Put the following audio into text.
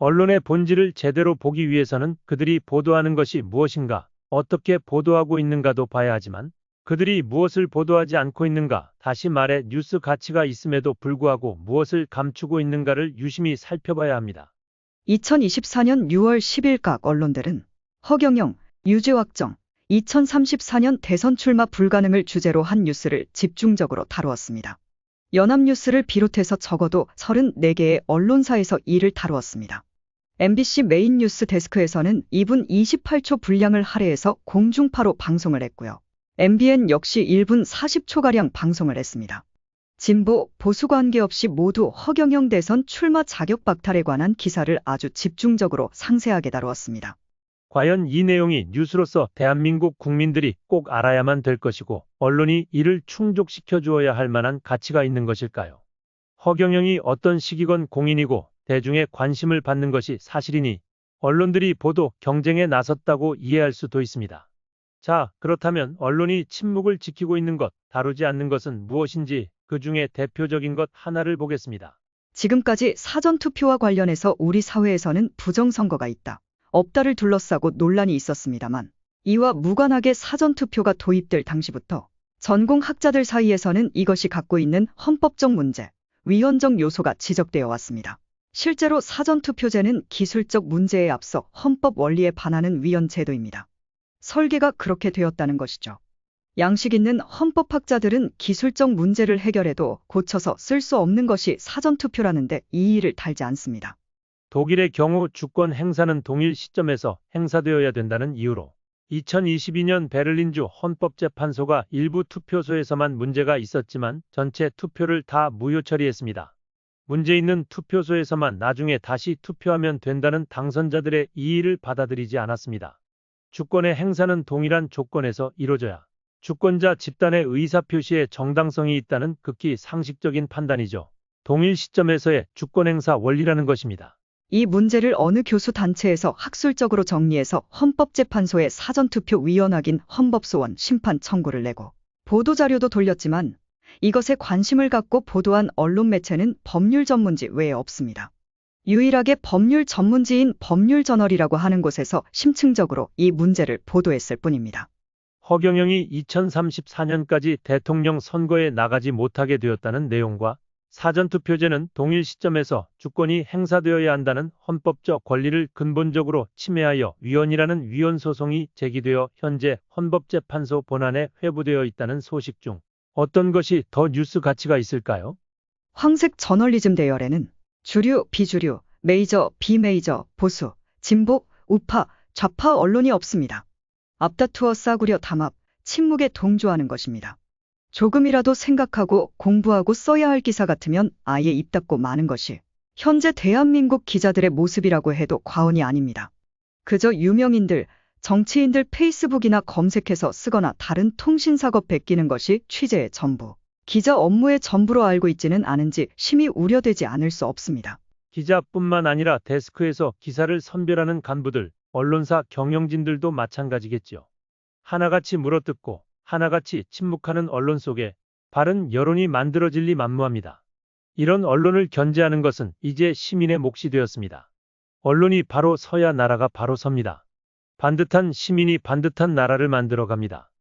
언론의 본질을 제대로 보기 위해서는 그들이 보도하는 것이 무엇인가, 어떻게 보도하고 있는가도 봐야 하지만 그들이 무엇을 보도하지 않고 있는가, 다시 말해 뉴스 가치가 있음에도 불구하고 무엇을 감추고 있는가를 유심히 살펴봐야 합니다. 2024년 6월 10일 각 언론들은 허경영, 유죄 확정, 2034년 대선 출마 불가능을 주제로 한 뉴스를 집중적으로 다루었습니다. 연합뉴스를 비롯해서 적어도 34개의 언론사에서 이를 다루었습니다. MBC 메인 뉴스 데스크에서는 2분 28초 분량을 할애해서 공중파로 방송을 했고요. MBN 역시 1분 40초가량 방송을 했습니다. 진보, 보수 관계없이 모두 허경영 대선 출마 자격 박탈에 관한 기사를 아주 집중적으로 상세하게 다루었습니다. 과연 이 내용이 뉴스로서 대한민국 국민들이 꼭 알아야만 될 것이고 언론이 이를 충족시켜 주어야 할 만한 가치가 있는 것일까요? 허경영이 어떤 시기건 공인이고 대중의 관심을 받는 것이 사실이니 언론들이 보도 경쟁에 나섰다고 이해할 수도 있습니다. 자, 그렇다면 언론이 침묵을 지키고 있는 것, 다루지 않는 것은 무엇인지 그 중에 대표적인 것 하나를 보겠습니다. 지금까지 사전투표와 관련해서 우리 사회에서는 부정선거가 있다, 없다를 둘러싸고 논란이 있었습니다만 이와 무관하게 사전투표가 도입될 당시부터 전공학자들 사이에서는 이것이 갖고 있는 헌법적 문제, 위헌적 요소가 지적되어 왔습니다. 실제로 사전투표제는 기술적 문제에 앞서 헌법 원리에 반하는 위헌 제도입니다. 설계가 그렇게 되었다는 것이죠. 양식 있는 헌법학자들은 기술적 문제를 해결해도 고쳐서 쓸 수 없는 것이 사전투표라는데 이의를 달지 않습니다. 독일의 경우 주권 행사는 동일 시점에서 행사되어야 된다는 이유로 2022년 베를린주 헌법재판소가 일부 투표소에서만 문제가 있었지만 전체 투표를 다 무효 처리했습니다. 문제 있는 투표소에서만 나중에 다시 투표하면 된다는 당선자들의 이의를 받아들이지 않았습니다. 주권의 행사는 동일한 조건에서 이루어져야 주권자 집단의 의사표시에 정당성이 있다는 극히 상식적인 판단이죠. 동일 시점에서의 주권행사 원리라는 것입니다. 이 문제를 어느 교수 단체에서 학술적으로 정리해서 헌법재판소에 사전투표 위헌 확인 헌법소원 심판 청구를 내고 보도자료도 돌렸지만 이것에 관심을 갖고 보도한 언론 매체는 법률 전문지 외에 없습니다. 유일하게 법률 전문지인 법률저널이라고 하는 곳에서 심층적으로 이 문제를 보도했을 뿐입니다. 허경영이 2034년까지 대통령 선거에 나가지 못하게 되었다는 내용과 사전투표제는 동일 시점에서 주권이 행사되어야 한다는 헌법적 권리를 근본적으로 침해하여 위헌이라는 위헌소송이 제기되어 현재 헌법재판소 본안에 회부되어 있다는 소식 중 어떤 것이 더 뉴스 가치가 있을까요? 황색 저널리즘 대열에는 주류, 비주류, 메이저, 비메이저, 보수, 진보, 우파, 좌파 언론이 없습니다. 앞다투어 싸구려 담합, 침묵에 동조하는 것입니다. 조금이라도 생각하고 공부하고 써야 할 기사 같으면 아예 입 닫고 마는 것이 현재 대한민국 기자들의 모습이라고 해도 과언이 아닙니다. 그저 유명인들, 정치인들 페이스북이나 검색해서 쓰거나 다른 통신사것 베끼는 것이 취재의 전부, 기자 업무의 전부로 알고 있지는 않은지 심히 우려되지 않을 수 없습니다. 기자뿐만 아니라 데스크에서 기사를 선별하는 간부들, 언론사 경영진들도 마찬가지겠죠. 하나같이 물어뜯고 하나같이 침묵하는 언론 속에 바른 여론이 만들어질 리 만무합니다. 이런 언론을 견제하는 것은 이제 시민의 몫이 되었습니다. 언론이 바로 서야 나라가 바로 섭니다. 반듯한 시민이 반듯한 나라를 만들어 갑니다.